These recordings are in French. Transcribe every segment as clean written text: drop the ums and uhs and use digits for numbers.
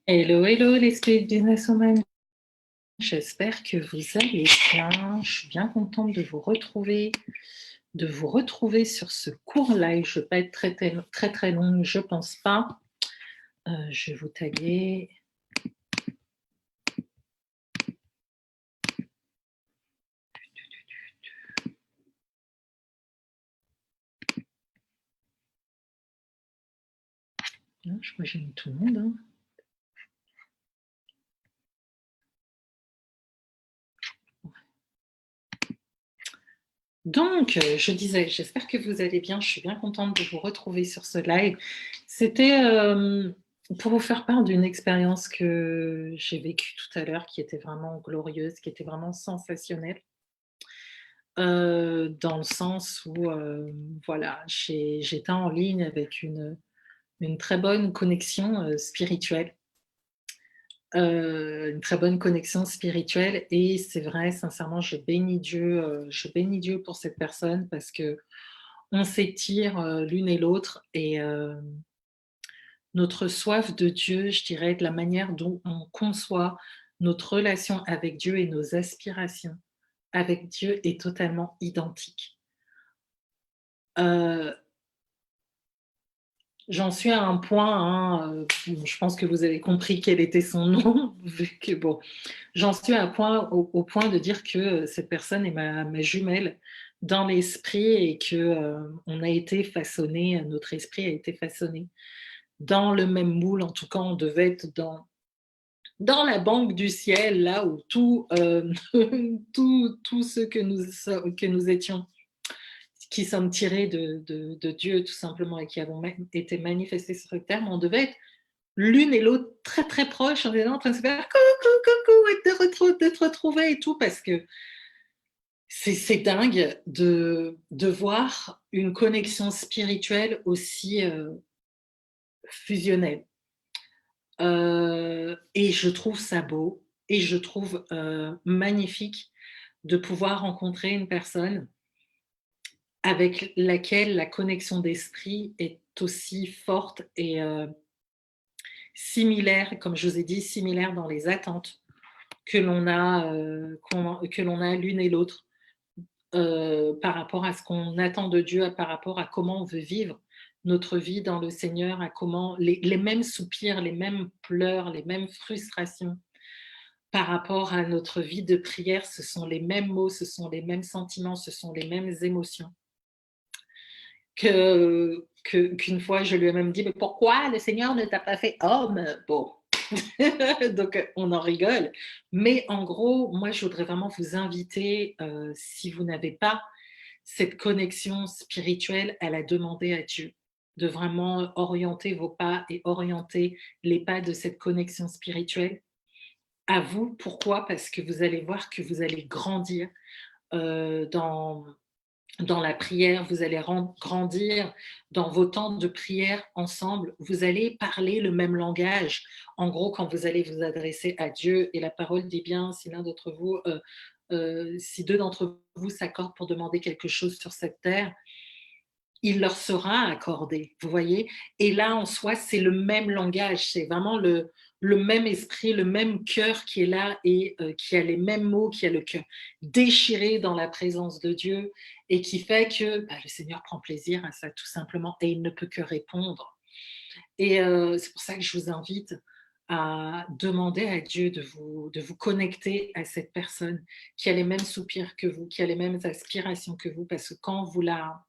Hello, hello les Spirit Business Women. J'espère que vous allez bien. Je suis bien contente de vous retrouver sur ce court live. Je ne vais pas être très longue, je pense pas. Je vais vous taguer. Non, je crois que j'ai mis tout le monde. Hein. Donc, je disais, j'espère que vous allez bien. Je suis bien contente de vous retrouver sur ce live. C'était pour vous faire part d'une expérience que j'ai vécue tout à l'heure, qui était vraiment glorieuse, qui était vraiment sensationnelle. Dans le sens où, voilà, j'étais en ligne avec une très bonne connexion spirituelle. Une très bonne connexion spirituelle et c'est vrai, sincèrement, je bénis Dieu pour cette personne parce qu'on s'étire l'une et l'autre et notre soif de Dieu, je dirais, de la manière dont on conçoit notre relation avec Dieu et nos aspirations avec Dieu est totalement identique. J'en suis à un point, hein, je pense que vous avez compris quel était son nom, vu que bon, j'en suis à un point, au point de dire que cette personne est ma jumelle dans l'esprit et que on a été façonné, notre esprit a été façonné dans le même moule. En tout cas, on devait être dans la banque du ciel, là où tout ce que nous étions, qui sommes tirés de Dieu tout simplement et qui avons été manifestés sur cette terre, on devait être l'une et l'autre très très proches en train de se faire coucou et de te retrouver et tout parce que c'est dingue de voir une connexion spirituelle aussi fusionnelle. Et je trouve ça beau et je trouve magnifique de pouvoir rencontrer une personne avec laquelle la connexion d'esprit est aussi forte et similaire, comme je vous ai dit, similaire dans les attentes que l'on a l'une et l'autre par rapport à ce qu'on attend de Dieu, par rapport à comment on veut vivre notre vie dans le Seigneur, à comment les mêmes soupirs, les mêmes pleurs, les mêmes frustrations par rapport à notre vie de prière, ce sont les mêmes mots, ce sont les mêmes sentiments, ce sont les mêmes émotions. Qu'une fois, je lui ai même dit, mais pourquoi le Seigneur ne t'a pas fait homme? Bon, donc on en rigole. Mais en gros, moi, je voudrais vraiment vous inviter, si vous n'avez pas cette connexion spirituelle, à la demander à Dieu, de vraiment orienter vos pas et orienter les pas de cette connexion spirituelle à vous. Pourquoi? Parce que vous allez voir que vous allez grandir dans la prière, vous allez grandir dans vos temps de prière ensemble, vous allez parler le même langage. En gros, quand vous allez vous adresser à Dieu, et la parole dit bien, si deux d'entre vous s'accordent pour demander quelque chose sur cette terre, il leur sera accordé, vous voyez? Et là, en soi, c'est le même langage, c'est vraiment le même esprit, le même cœur qui est là et qui a les mêmes mots, qui a le cœur déchiré dans la présence de Dieu et qui fait que le Seigneur prend plaisir à ça tout simplement et il ne peut que répondre. Et c'est pour ça que je vous invite à demander à Dieu de vous connecter à cette personne qui a les mêmes soupirs que vous, qui a les mêmes aspirations que vous, parce que quand vous la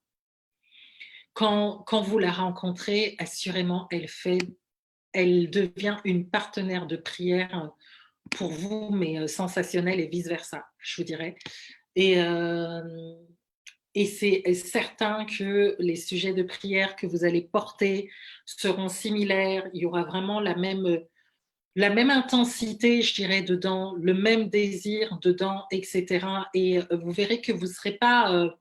rencontrez, assurément, elle devient une partenaire de prière pour vous, mais sensationnelle et vice-versa, je vous dirais. Et, euh, et c'est certain que les sujets de prière que vous allez porter seront similaires. Il y aura vraiment la même intensité, je dirais, dedans, le même désir dedans, etc. Et vous verrez que vous serez pas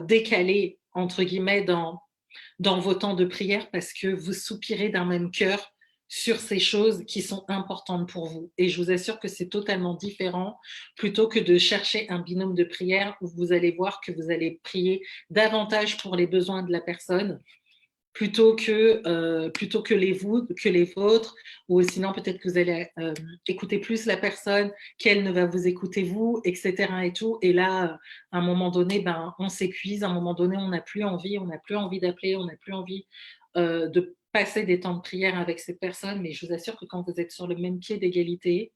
décalé, entre guillemets, dans vos temps de prière parce que vous soupirez d'un même cœur sur ces choses qui sont importantes pour vous. Et je vous assure que c'est totalement différent plutôt que de chercher un binôme de prière où vous allez voir que vous allez prier davantage pour les besoins de la personne plutôt que les vôtres, ou sinon peut-être que vous allez écouter plus la personne qu'elle ne va vous écouter vous, etc. Et tout. Et là, à un moment donné, ben, on s'épuise, à un moment donné, on n'a plus envie d'appeler, on n'a plus envie de passer des temps de prière avec ces personnes. Mais je vous assure que quand vous êtes sur le même pied d'égalité,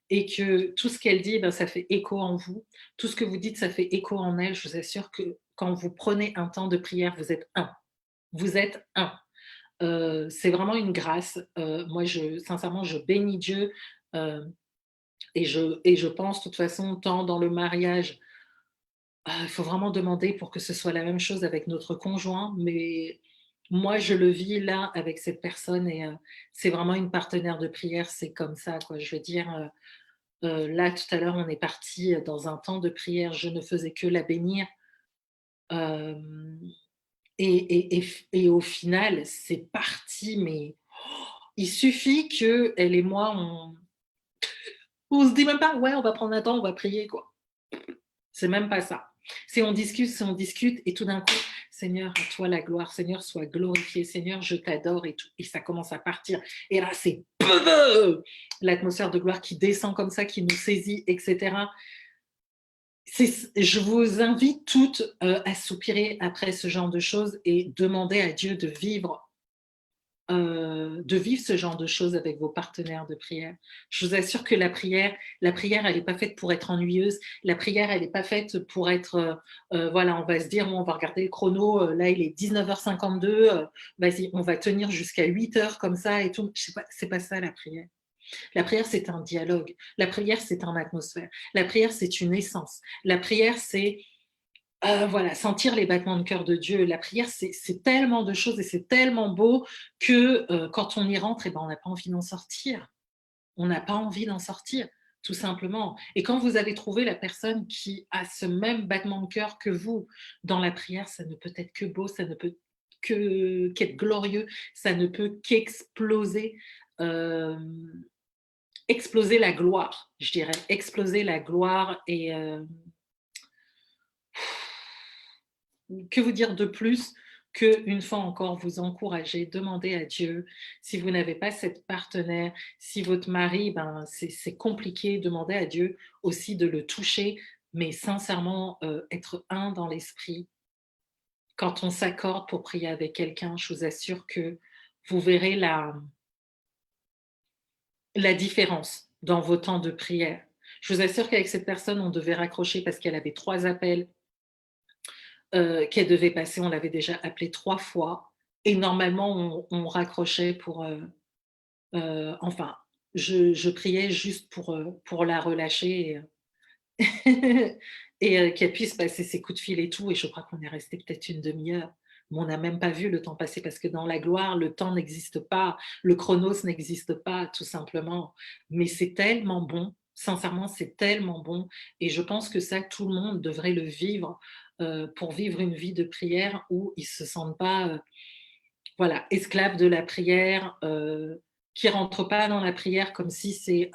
et que tout ce qu'elle dit, ben, ça fait écho en vous. Tout ce que vous dites, ça fait écho en elle. Je vous assure que quand vous prenez un temps de prière, vous êtes un. Vous êtes un. C'est vraiment une grâce. Moi, sincèrement, je bénis Dieu euh, et je pense, de toute façon, tant dans le mariage, il faut vraiment demander pour que ce soit la même chose avec notre conjoint. Mais moi, je le vis là avec cette personne et c'est vraiment une partenaire de prière. C'est comme ça, quoi. Je veux dire, là, tout à l'heure, on est parti dans un temps de prière. Je ne faisais que la bénir. Euh, et au final, c'est parti, mais il suffit que elle et moi, on se dit même pas, ouais, on va prendre un temps, on va prier, quoi. C'est même pas ça. C'est on discute, et tout d'un coup, Seigneur, à toi la gloire, Seigneur, sois glorifié, Seigneur, je t'adore, et tout. Et ça commence à partir. Et là, c'est l'atmosphère de gloire qui descend comme ça, qui nous saisit, etc. Je vous invite toutes à soupirer après ce genre de choses et demander à Dieu de vivre ce genre de choses avec vos partenaires de prière. Je vous assure que la prière, elle n'est pas faite pour être ennuyeuse. La prière, elle n'est pas faite pour être, voilà, on va se dire, bon, on va regarder le chrono, là, il est 19h52, vas-y, on va tenir jusqu'à 8h comme ça et tout. Je sais pas, c'est pas ça la prière. La prière, c'est un dialogue. La prière, c'est une atmosphère. La prière, c'est une essence. La prière, c'est voilà, sentir les battements de cœur de Dieu. La prière, c'est tellement de choses et c'est tellement beau que quand on y rentre, eh ben, on n'a pas envie d'en sortir. On n'a pas envie d'en sortir, tout simplement. Et quand vous avez trouvé la personne qui a ce même battement de cœur que vous dans la prière, ça ne peut être que beau, ça ne peut qu'être glorieux, ça ne peut qu'exploser. euh, Exploser la gloire, je dirais, exploser la gloire et que vous dire de plus que, une fois encore, vous encourager, demander à Dieu, si vous n'avez pas cette partenaire, si votre mari, ben, c'est compliqué, demandez à Dieu aussi de le toucher, mais sincèrement, être un dans l'esprit. Quand on s'accorde pour prier avec quelqu'un, je vous assure que vous verrez la différence dans vos temps de prière. Je vous assure qu'avec cette personne, on devait raccrocher parce qu'elle avait 3 appels qu'elle devait passer. On l'avait déjà appelée 3 fois. Et normalement, on raccrochait pour... enfin, je priais juste pour la relâcher et qu'elle puisse passer ses coups de fil et tout. Et je crois qu'on est resté peut-être une demi-heure. Mais on n'a même pas vu le temps passer parce que dans la gloire, le temps n'existe pas, le chronos n'existe pas, tout simplement. Mais c'est tellement bon, sincèrement, c'est tellement bon. Et je pense que ça, tout le monde devrait le vivre pour vivre une vie de prière où ils ne se sentent pas voilà, esclaves de la prière, qui ne rentrent pas dans la prière comme si c'est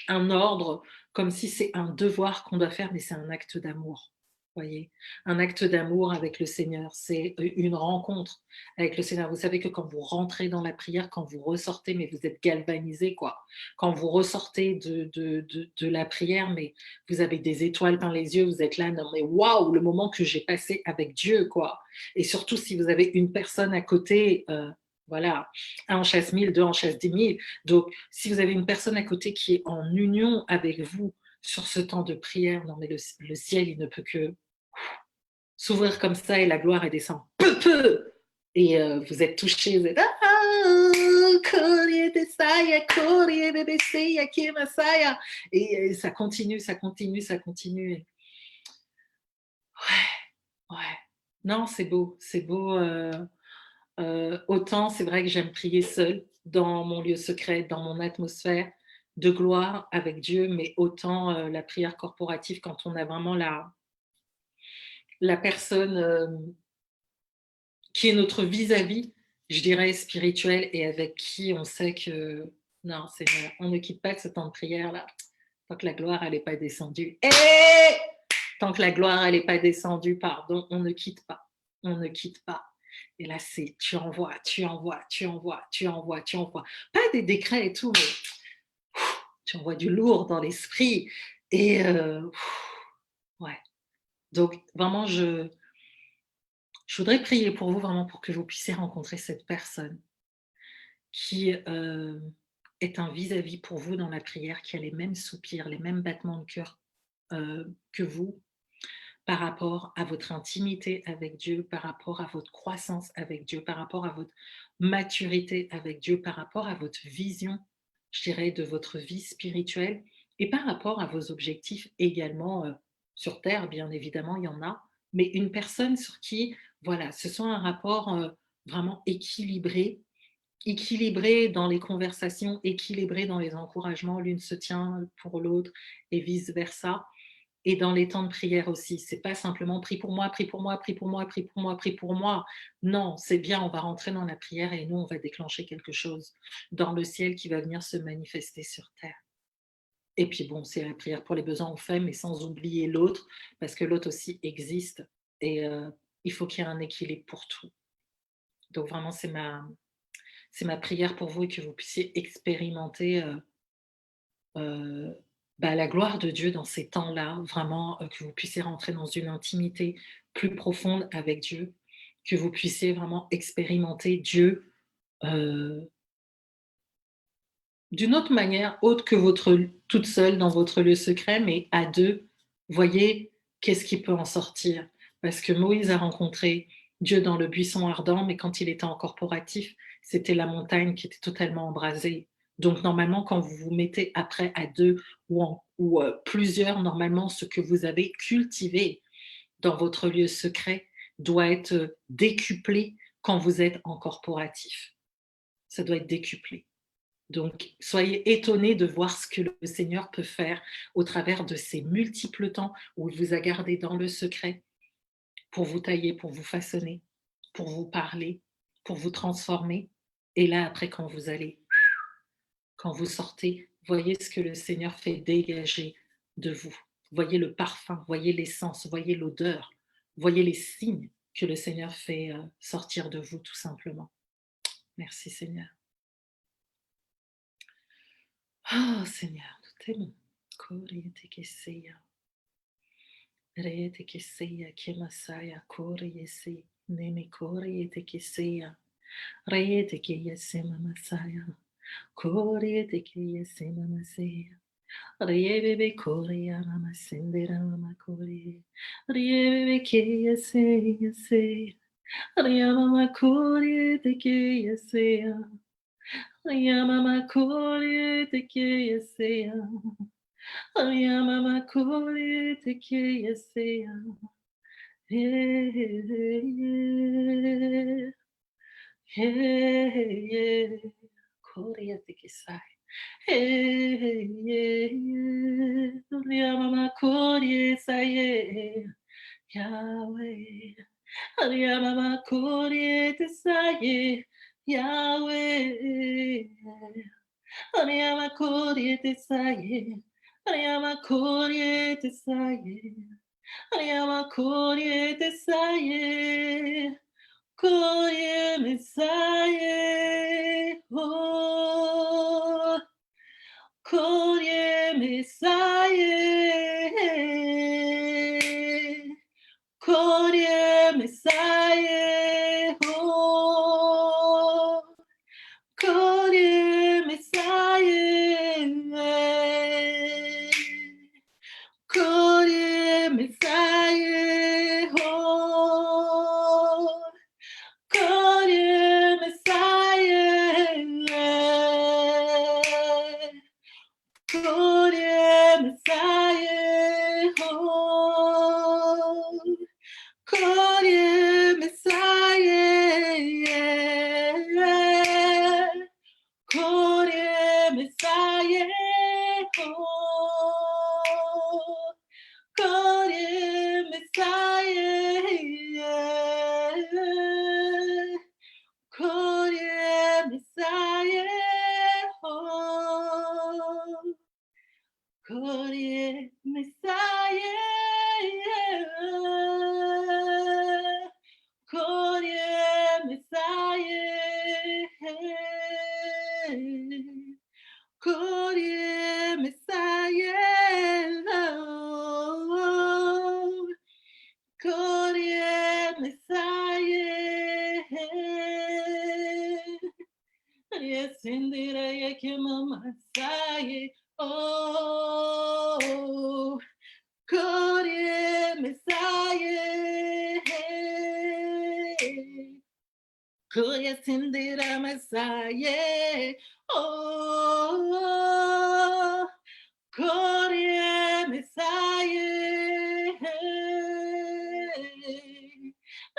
un ordre, comme si c'est un devoir qu'on doit faire, mais c'est un acte d'amour. Voyez, un acte d'amour avec le Seigneur, c'est une rencontre avec le Seigneur. Vous savez que quand vous rentrez dans la prière, quand vous ressortez, mais vous êtes galvanisé, quoi. Quand vous ressortez de la prière, mais vous avez des étoiles dans les yeux, vous êtes là, non mais waouh, le moment que j'ai passé avec Dieu, quoi. Et surtout si vous avez une personne à côté, voilà, un en chasse 1000, deux en chasse 10 000. Donc, si vous avez une personne à côté qui est en union avec vous sur ce temps de prière, non mais le ciel, il ne peut que s'ouvrir comme ça et la gloire, elle descend. Peu. Et vous êtes touché, vous êtes et ça continue, ça continue, ça continue. Ouais, ouais. Non, c'est beau, c'est beau. Autant c'est vrai que j'aime prier seule dans mon lieu secret, dans mon atmosphère de gloire avec Dieu, mais autant la prière corporative quand on a vraiment la personne qui est notre vis-à-vis, je dirais spirituel, et avec qui on sait que non, on ne quitte pas ce temps de prière là, tant que la gloire elle n'est pas descendue. Tant que la gloire elle n'est pas descendue, pardon, on ne quitte pas, on ne quitte pas. Et là, c'est tu envoies, tu envoies, tu envoies, tu envoies, tu envoies. Pas des décrets et tout, mais tu envoies du lourd dans l'esprit et ouais. Donc vraiment, je voudrais prier pour vous, vraiment pour que vous puissiez rencontrer cette personne qui, est un vis-à-vis pour vous dans la prière, qui a les mêmes soupirs, les mêmes battements de cœur, que vous, par rapport à votre intimité avec Dieu, par rapport à votre croissance avec Dieu, par rapport à votre maturité avec Dieu, par rapport à votre vision, je dirais, de votre vie spirituelle et par rapport à vos objectifs également, sur terre, bien évidemment, il y en a, mais une personne sur qui, voilà, ce soit un rapport, vraiment équilibré, équilibré dans les conversations, équilibré dans les encouragements, l'une se tient pour l'autre et vice versa. Et dans les temps de prière aussi, c'est pas simplement prie pour moi, prie pour moi, prie pour moi, prie pour moi, prie pour moi. Non, c'est bien, on va rentrer dans la prière et nous, on va déclencher quelque chose dans le ciel qui va venir se manifester sur terre. Et puis bon, c'est la prière pour les besoins, on fait, mais sans oublier l'autre, parce que l'autre aussi existe et il faut qu'il y ait un équilibre pour tout. Donc vraiment, c'est ma prière pour vous et que vous puissiez expérimenter, Heu, la gloire de Dieu dans ces temps-là, vraiment, que vous puissiez rentrer dans une intimité plus profonde avec Dieu, que vous puissiez vraiment expérimenter Dieu, heu, d'une autre manière, autre que votre toute seule dans votre lieu secret, mais à 2. Voyez qu'est-ce qui peut en sortir. Parce que Moïse a rencontré Dieu dans le buisson ardent, mais quand il était en corporatif, c'était la montagne qui était totalement embrasée. Donc normalement, quand vous vous mettez après à 2 ou plusieurs, normalement, ce que vous avez cultivé dans votre lieu secret doit être, décuplé quand vous êtes en corporatif. Ça doit être décuplé. Donc, soyez étonnés de voir ce que le Seigneur peut faire au travers de ces multiples temps où il vous a gardé dans le secret pour vous tailler, pour vous façonner, pour vous parler, pour vous transformer. Et là, après, quand vous sortez, voyez ce que le Seigneur fait dégager de vous. Voyez le parfum, voyez l'essence, voyez l'odeur, voyez les signes que le Seigneur fait sortir de vous, tout simplement. Merci Seigneur. Ah Seigneur, tout est bon. Koritekeseya, retekeseya, kemasaya, koreyese, neme koretekeseya, retekeyese mamasaya, koretekeyese mamaseya, riebebe koreya mamasendera mamakore, riebebe keyese yese, riamama koretekeyeseya, riamama koretekeyeseya. Ayamama kore teke yeseya. Hey, hey, yeah. Hey, yeah. Kore teke sai. Hey, hey, yeah. Ayamama kore saye. Yahweh. Ayamama kore te saye. Yahweh. Ariama Koriete Saye, Ariama Koriete Saye, Ariama Koriete Saye, Korie Messiah, oh, Korie Messiah, Korie Messiah, oh. Kore Messiah, Kore Messiah, oh, Kore Messiah, Kore Messiah, oh, Kore Messiah. Kore Messiah, oh, Kore Messiah, Kore Messiah, oh, Kore Messiah, Kore sindira yake mama saye. Oh, Korea Messiah. Korea sindira Messiah. Oh, Korea Messiah.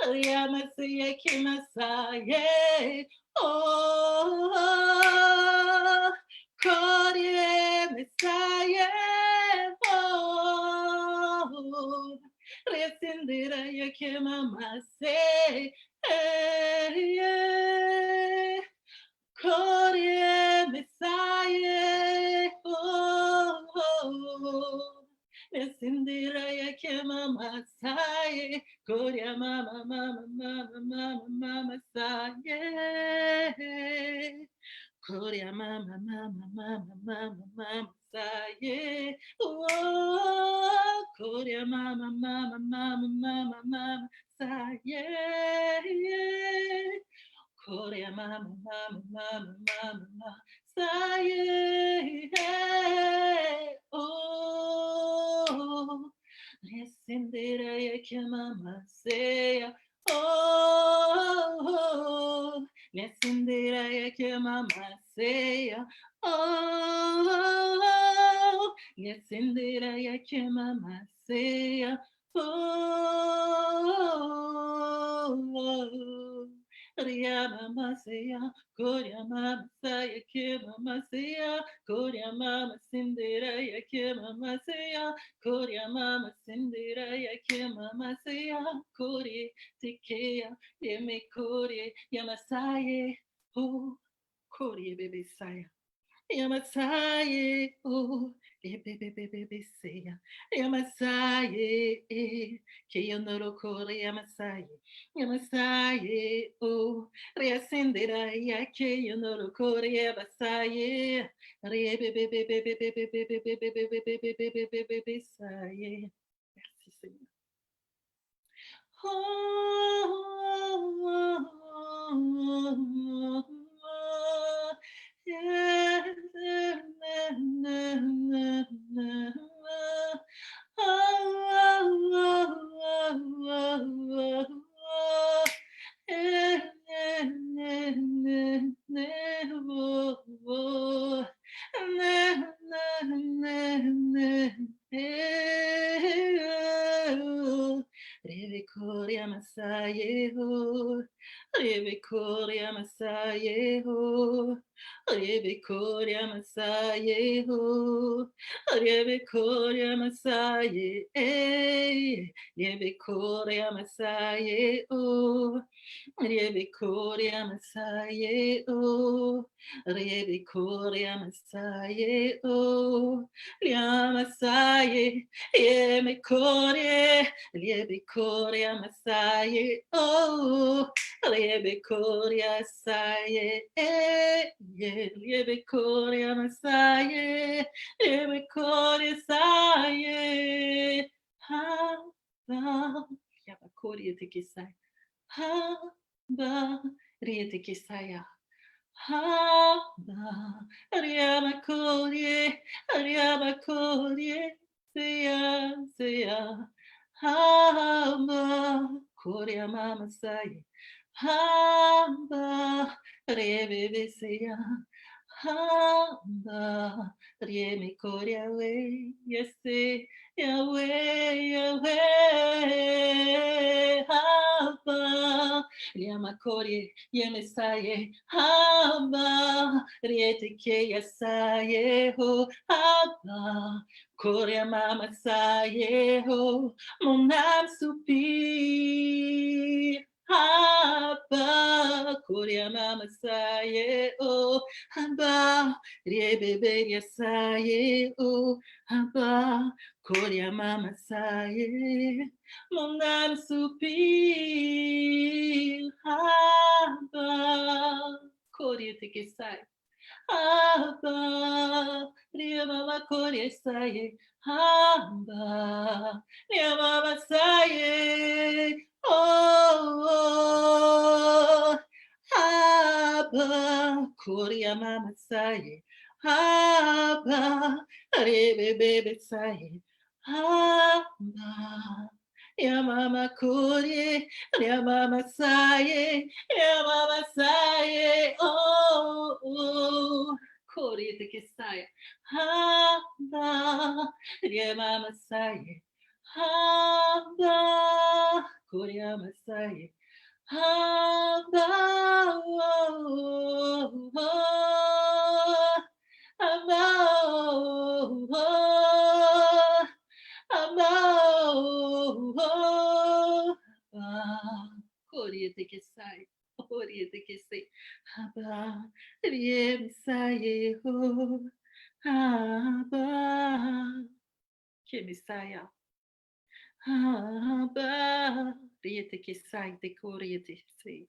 Korea Messiah, Messiah. Oh, Korea Messiah. Oh, rescindera yake mama say. Korea Messiah. Oh, rescindera yake mama say. Korea mama mama mama mama mama say. Korea mama mama mama mama mama say. Oh, Korea mama mama mama mama mama say. Korea mama mama mama mama mama say. Oh, rescindera yake mama say. Oh, rescindera yake mama say. Oh, rescindera yake mama say. Oh, Ria mama seya, Korea mama saya, ke mama seya, Korea mama sindera ya ke mama seya, Korea mama sindera ya ke mama seya, Korea tikeya, yeme Korea, yamasaya, oh, Korea baby saya. Yamasaye, oh, baby, say, Yamasaye, Kayonoro Kore, Yamasaye, Yamasaye, oh, Reascendera, Yake, Yonoro Kore, Yamasaye, Re, baby, say, merci Seigneur. Revecoria Masayeho, Revecoria Masayeho, Revecoria Masayeho, Revecoria Masaye, Revecoria Masaye, oh, Revecoria Masaye, oh, Revecoria Masaye, oh, Liamasaye, Yemecoria. Liebe Korea Masaye, oh, Liebe Korea Saye, Liebe Korea Masaye, Liebe Korea Saye, ha, ba, Yaba Korea Tikisai, ha, ba, Ria Tikisaya. Haba, Ariama Korea, Ariama Korea, Seya, Hamba, Korea Mama Sai, Hamba, Rebe Seya, Hamba, Riemi Korea Way, yes, Yahweh, Yahweh, Hamba, Riama Korea, Yemesaye, Hamba, Riete ke Yasaye, ho, Hamba, Korea Mama Saye, ho, mon âme soupire. Haba, Korea Mama Saye, oh, Haba, Riebebe Yasaye, oh, Haba, Korea Mama Saye, mon âme soupire. Haba, Korea Tekesai. Haba, Ria Mama Korea Saye, Haba, Ria Mama Saye, oh, Haba, Korea Mama Saye. Abba, Rebebe Saye. Abba. Ya mama Korea, ya mama Saye, ya mama Saye. Oh, oh. Korea te que Saye. Abba, ya mama Saye. Abba, Korea Masaye. Abba, oh, oh, Abba, oh, oh, Abba, oh, oh, Abba, Korea te que sai, Korea te que sei, Abba, Rie Misaye, oh, Abba, que Messiah. Abba, riete che sai, te coriete sei.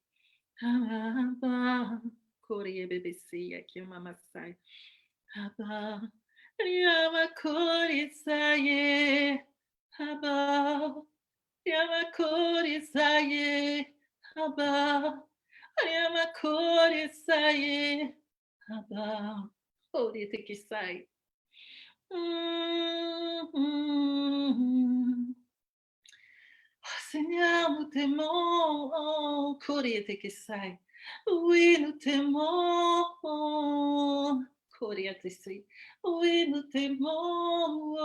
Abba, corie bebe sei, che mamma sai. Abba, riama corie sai. Abba, riama corie sai. Abba, riama corie sai. Abba, coriete che sai. Mm-hmm. Seigneur, nous t'aimons, Koryete que sai. Oui, nous t'aimons, Koryete sai. Oui, nous t'aimons.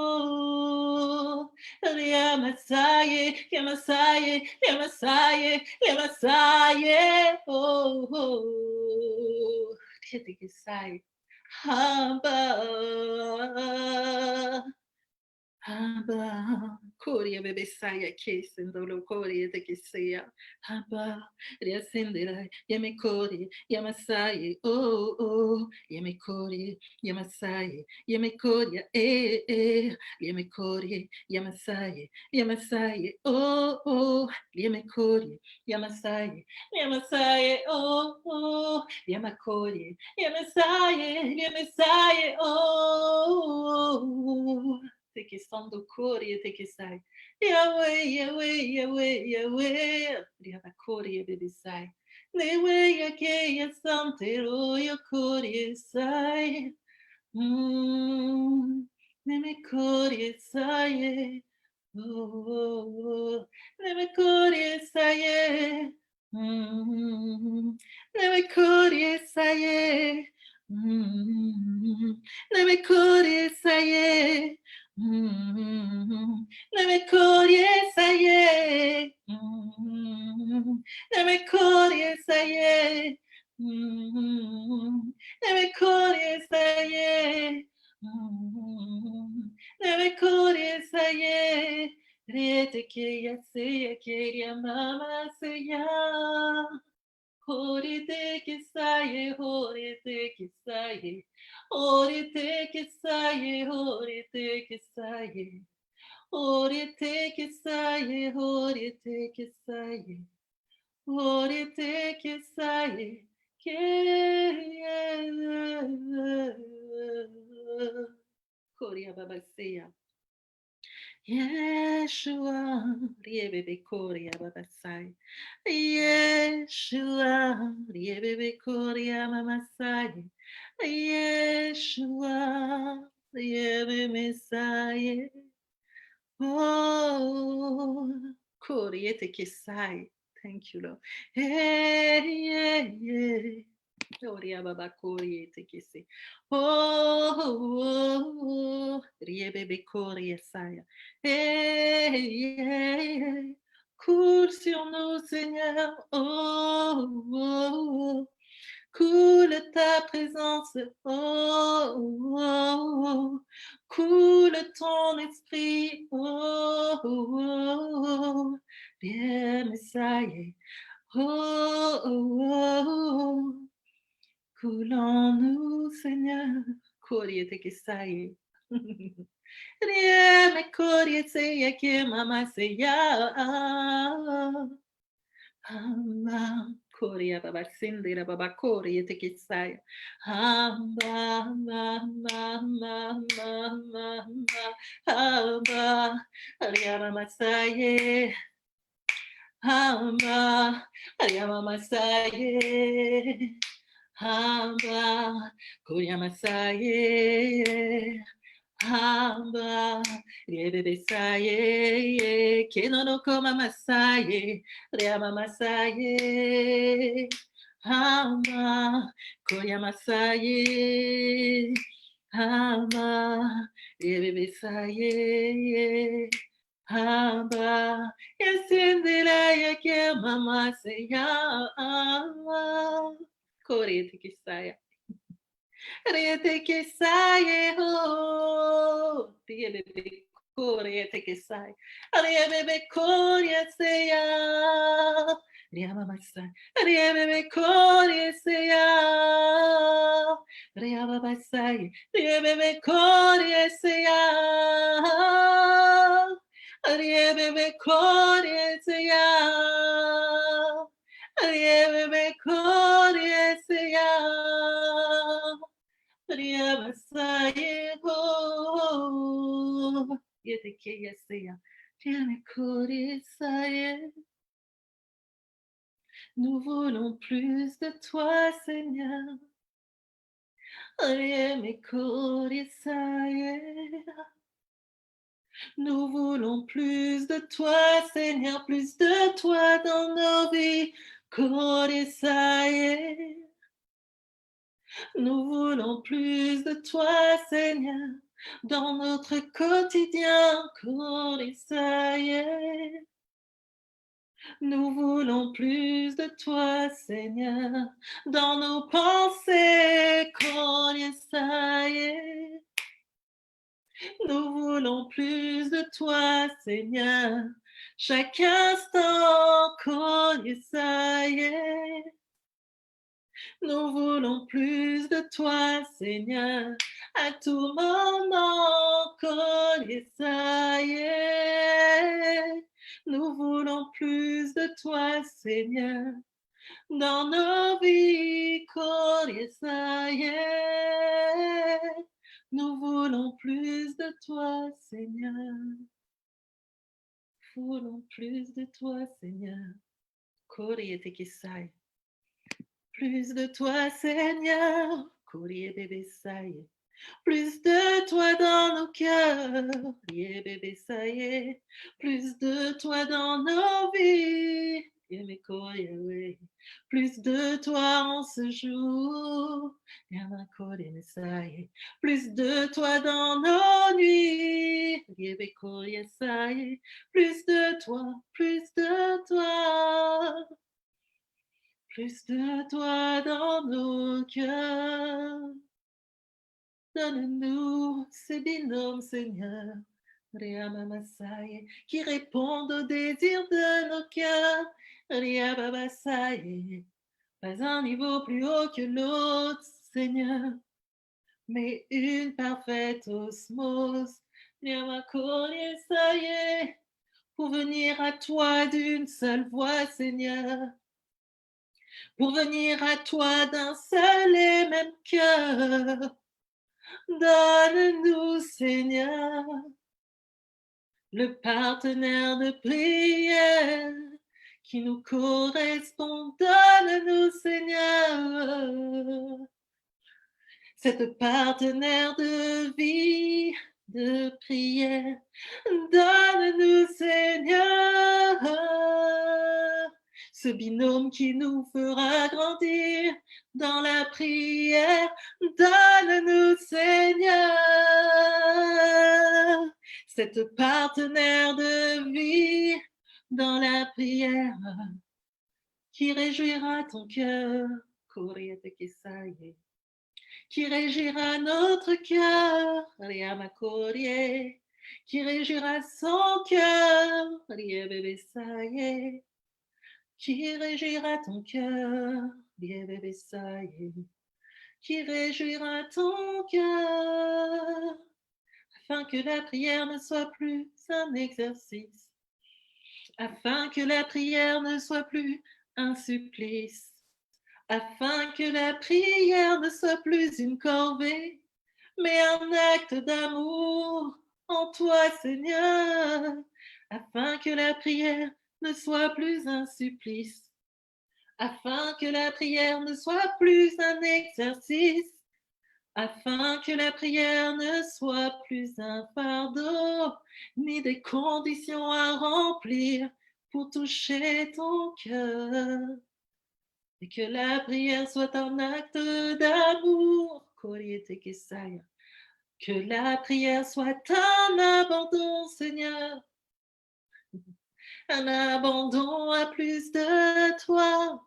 Yamasaye, Yamasaye, Yamasaye, Yamasaye. Oh, oh. Koryete que sai. Hamba. Abba, Korea bebe saya kesen dolo Korea te keseya. Abba, riascendera, yame Korea, yamasaye, oh oh, yame Korea, yamasaye, yame Korea, yame Korea, yamasaye, yamasaye, oh oh, yame Korea, yamasaye, yamasaye, oh oh, yama Korea, yamasaye, yamasaye, oh. Te que sando cori te que sai. Yahweh, Yahweh, Yahweh, Yahweh. Riava cori bebe sai. Newe ya que ya santero ya cori sai. Neme cori sai. Oh, neme cori sai. Neme cori sai. Neme cori sai. Neme korie saye, neme korie saye, neme korie saye, neme korie saye. Rete que ya se quería mama se ya. Horite que saye, horite que saye. Horite que saye, horite que saye. Horite que saye, horite que saye. Horite que saye. Korea babasea. Yeshua, riebebe Korea babasai. Yeshua, riebebe Korea mamasai. Yeshua, riebe Messiah. Oh, Koryete Kesai. Thank you, Lord. Hey, yeah, yeah. Gloria Baba Koryete Kesai. Oh, Riebebe Korya Saya. Hey, yeah, yeah. Coule sur nous, Seigneur. Oh. Coule ta présence, oh, oh, oh. Coule ton esprit, oh, oh, oh. Viens, Messiah, oh, oh, oh. Coule en nous, Seigneur, Koryete Kesaye. Rien me Koryete que mama seya. Korea baba sindira baba Korea te kisaya. Hamba mama mama hamba Ariama Masaye. Hamba Ariama Masaye. Hamba, Koya Masaye, Hamba, Riebebe Saye, Kenono Koma Masaye, Riama Masaye, Hamba, Koya Masaye, Hamba, Riebebe Saye, Hamba, Yasindila Yake Mama Seya, Korete Kisaya. Rete que sai, oh, bebe corete que sai, bebe coria seia, riama massa, bebe coria seia, riama massai, bebe coria seia, bebe coria seia, bebe coria seia. Nous voulons plus de toi, Seigneur. Nous voulons plus de toi, Seigneur, plus de toi dans nos vies. Nous voulons plus de toi, Seigneur, dans notre quotidien. Nous voulons plus de toi, Seigneur, dans nos pensées. Nous voulons plus de toi, Seigneur, chaque instant. Nous voulons plus de toi, Seigneur, à tout moment. Nous voulons plus de toi, Seigneur, dans nos vies. Nous voulons plus de toi, Seigneur. Nous voulons plus de toi, Seigneur. Plus de toi, Seigneur. Plus de toi dans nos cœurs. Plus de toi dans nos vies. Plus de toi en ce jour. Plus de toi dans nos nuits. Plus de toi, plus de toi. Plus de toi dans nos cœurs. Donne-nous ces binômes, Seigneur, qui répondent aux désirs de nos cœurs. Pas un niveau plus haut que l'autre, Seigneur, mais une parfaite osmose. Pour venir à toi d'une seule voix, Seigneur. Pour venir à toi d'un seul et même cœur. Donne-nous, Seigneur, le partenaire de prière qui nous correspond. Donne-nous, Seigneur, cette partenaire de vie, de prière. Donne-nous, Seigneur, ce binôme qui nous fera grandir dans la prière. Donne-nous, Seigneur, cette partenaire de vie dans la prière qui réjouira ton cœur, qui réjouira notre cœur, qui réjouira son cœur, qui réjouira ton cœur, qui réjouira ton cœur, afin que la prière ne soit plus un exercice, afin que la prière ne soit plus un supplice, afin que la prière ne soit plus une corvée, mais un acte d'amour en toi, Seigneur, afin que la prière ne soit plus un supplice, afin que la prière ne soit plus un exercice, afin que la prière ne soit plus un fardeau, ni des conditions à remplir pour toucher ton cœur, et que la prière soit un acte d'amour. Que la prière soit un abandon, Seigneur, un abandon à plus de toi.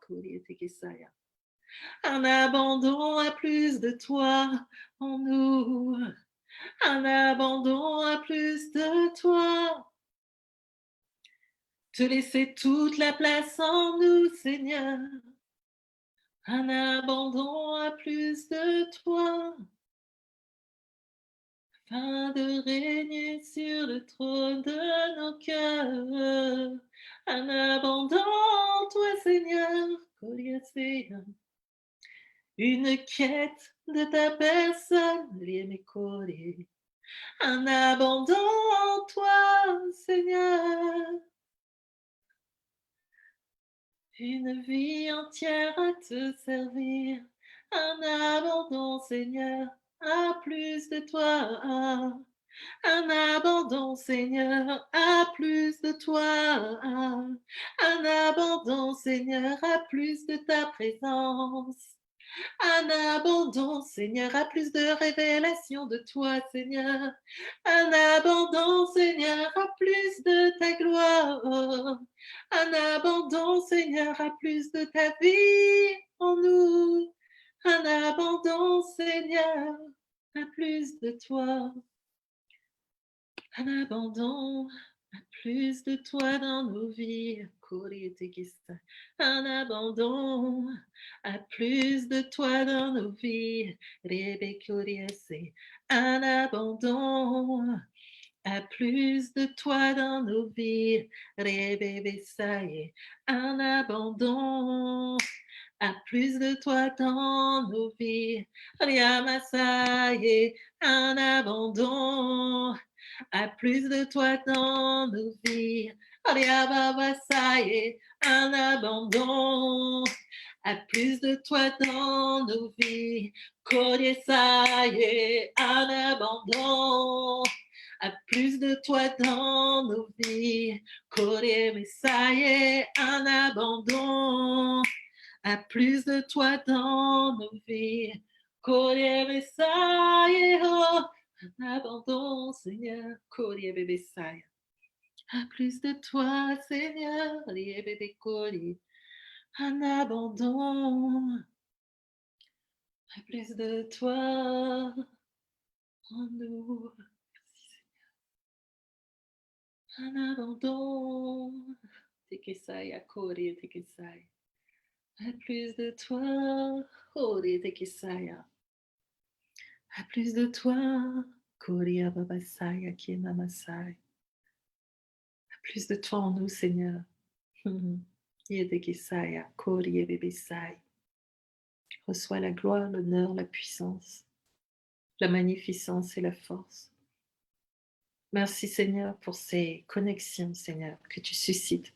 Un abandon à plus de toi en nous. Un abandon à plus de toi. Te laisser toute la place en nous, Seigneur. Un abandon à plus de toi. Afin de régner sur le trône de nos cœurs. Un abandon en toi, Seigneur. Une quête de ta personne. Un abandon en toi, Seigneur. Une vie entière à te servir. Un abandon, Seigneur, à plus de toi. Un abandon, Seigneur, à plus de toi. Un abandon, Seigneur, à plus de ta présence. Un abandon, Seigneur, à plus de révélation de toi, Seigneur. Un abandon, Seigneur, à plus de ta gloire. Un abandon, Seigneur, à plus de ta vie en nous. Un abandon, Seigneur, à plus de toi. Un abandon, à plus de toi dans nos vies. Un abandon, à plus de toi dans nos vies. Un abandon, à plus de toi dans nos vies. Un abandon, à plus de toi dans nos vies. Un abandon, à plus de toi dans nos vies. Un abandon, à plus de toi dans nos vies. Un abandon, à plus de toi dans nos vies. Un abandon, à plus de toi dans nos vies. Oh, un abandon, Seigneur. À plus de toi, Seigneur. Un abandon. À plus de toi en nous. Un abandon. Tekesaya, Kori, Tekesaya. À plus de toi, Kori, Tekesaya. À plus de toi, Kori, Ababasaya, Kienamasai. À plus de toi en nous, Seigneur. Yedekesaya, Kori, Ebebesai. Reçois la gloire, l'honneur, la puissance, la magnificence et la force. Merci Seigneur pour ces connexions, Seigneur, que tu suscites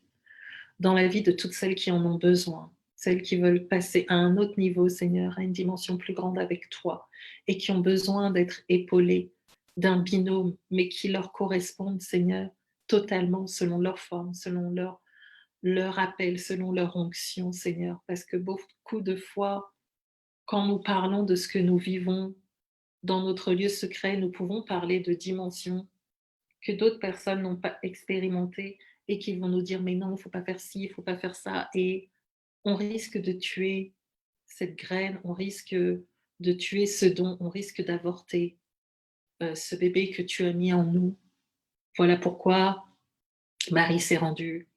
dans la vie de toutes celles qui en ont besoin, celles qui veulent passer à un autre niveau, Seigneur, à une dimension plus grande avec toi et qui ont besoin d'être épaulées d'un binôme, mais qui leur correspondent, Seigneur, totalement selon leur forme, selon leur appel, selon leur onction, Seigneur, parce que beaucoup de fois, quand nous parlons de ce que nous vivons dans notre lieu secret, nous pouvons parler de dimensions que d'autres personnes n'ont pas expérimentées et qui vont nous dire mais non, il ne faut pas faire ci, il ne faut pas faire ça. Et on risque de tuer cette graine, on risque de tuer ce don, on risque d'avorter ce bébé que tu as mis en nous. Voilà pourquoi Marie s'est rendue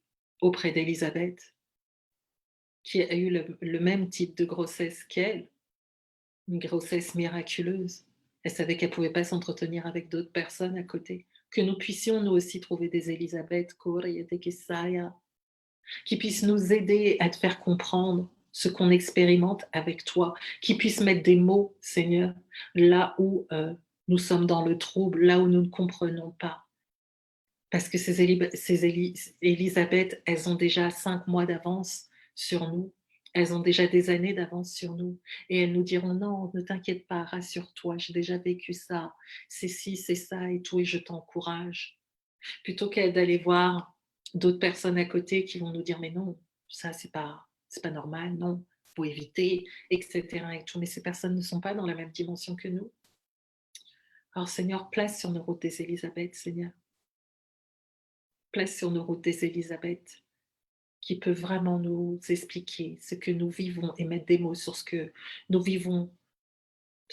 auprès d'Élisabeth, qui a eu le même type de grossesse qu'elle, une grossesse miraculeuse. Elle savait qu'elle ne pouvait pas s'entretenir avec d'autres personnes à côté. Que nous puissions nous aussi trouver des Élisabeth, qui puissent nous aider à te faire comprendre ce qu'on expérimente avec toi, qui puissent mettre des mots, Seigneur, là où nous sommes dans le trouble, là où nous ne comprenons pas. Parce que ces Élisabeth, elles ont déjà 5 mois d'avance sur nous. Elles ont déjà des années d'avance sur nous et elles nous diront: «Non, ne t'inquiète pas, rassure-toi, j'ai déjà vécu ça, c'est ci, c'est ça et tout et je t'encourage». Plutôt qu'elle d'aller voir d'autres personnes à côté qui vont nous dire: «Mais non, ça c'est pas normal, non, faut éviter» et cetera et tout. Mais ces personnes ne sont pas dans la même dimension que nous. Alors Seigneur, place sur nos routes des Élisabeth, Seigneur. Place sur nos routes des Élisabeth, qui peut vraiment nous expliquer ce que nous vivons et mettre des mots sur ce que nous vivons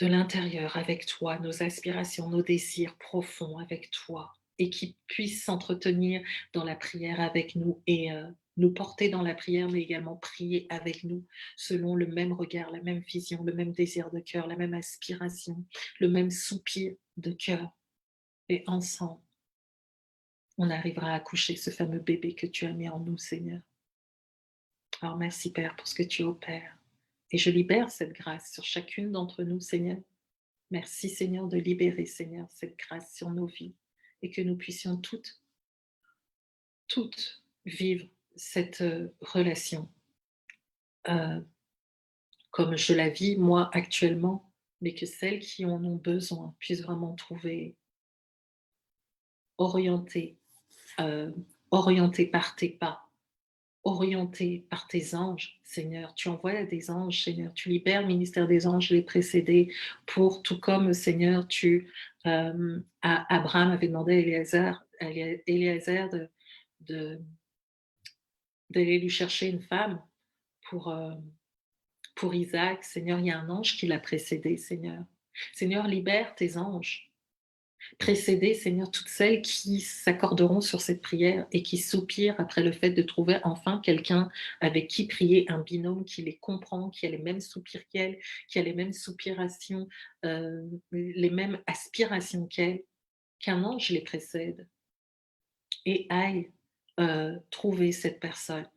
de l'intérieur avec toi, nos aspirations, nos désirs profonds avec toi et qui puisse s'entretenir dans la prière avec nous et nous porter dans la prière, mais également prier avec nous selon le même regard, la même vision, le même désir de cœur, la même aspiration, le même soupir de cœur. Et ensemble, on arrivera à accoucher ce fameux bébé que tu as mis en nous, Seigneur. Alors merci Père pour ce que tu opères. Et je libère cette grâce sur chacune d'entre nous, Seigneur. Merci Seigneur de libérer, Seigneur, cette grâce sur nos vies et que nous puissions toutes vivre cette relation euh, comme je la vis moi actuellement, mais que celles qui en ont besoin puissent vraiment trouver orientées, euh, orientées par tes pas, orienté par tes anges, Seigneur. Tu envoies des anges, Seigneur. Tu libères le ministère des anges, les précédés, pour tout comme, Seigneur, Abraham avait demandé à Éléazar de- d'aller lui chercher une femme pour, euh, pour Isaac. Seigneur, il y a un ange qui l'a précédé, Seigneur. Seigneur, libère tes anges. Précéder, Seigneur, toutes celles qui s'accorderont sur cette prière et qui soupirent après le fait de trouver enfin quelqu'un avec qui prier, un binôme qui les comprend, qui a les mêmes soupirs qu'elle, qui a les mêmes soupirations, les mêmes aspirations qu'elle, qu'un ange les précède et aille trouver cette personne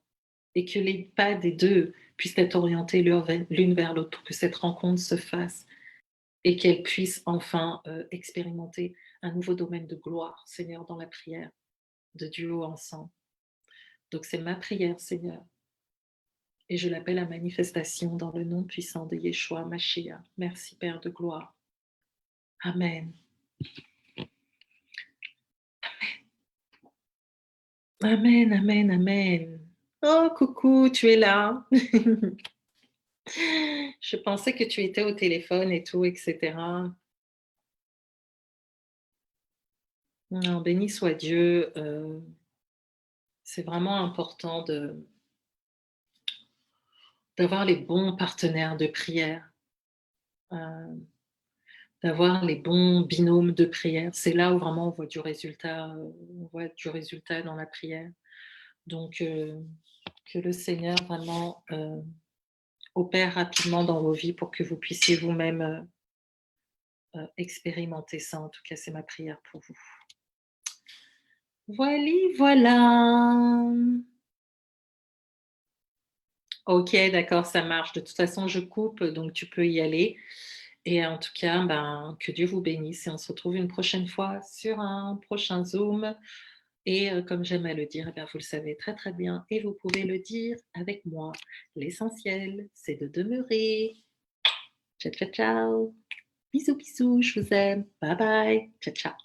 et que les pas des deux puissent être orientés l'une vers l'autre pour que cette rencontre se fasse et qu'elle puisse enfin expérimenter un nouveau domaine de gloire, Seigneur, dans la prière, de duo ensemble. Donc c'est ma prière, Seigneur, et je l'appelle à manifestation dans le nom puissant de Yeshua Mashiach. Merci, Père de gloire. Amen. Amen, amen, amen. Oh, coucou, tu es là. Je pensais que tu étais au téléphone et tout, etc. Non, béni soit Dieu. C'est vraiment important d'avoir les bons partenaires de prière, euh, d'avoir les bons binômes de prière. C'est là où vraiment on voit du résultat dans la prière. Donc, que le Seigneur vraiment opère rapidement dans vos vies pour que vous puissiez vous-même expérimenter ça. En tout cas, c'est ma prière pour vous. Voilà. Ok, d'accord, ça marche. De toute façon, je coupe, donc tu peux y aller. Et en tout cas, ben, que Dieu vous bénisse et on se retrouve une prochaine fois sur un prochain Zoom. Et comme j'aime à le dire, eh bien, vous le savez très très bien et vous pouvez le dire avec moi. L'essentiel, c'est de demeurer. Ciao, ciao, ciao. Bisous, bisous, je vous aime. Bye bye. Ciao, ciao.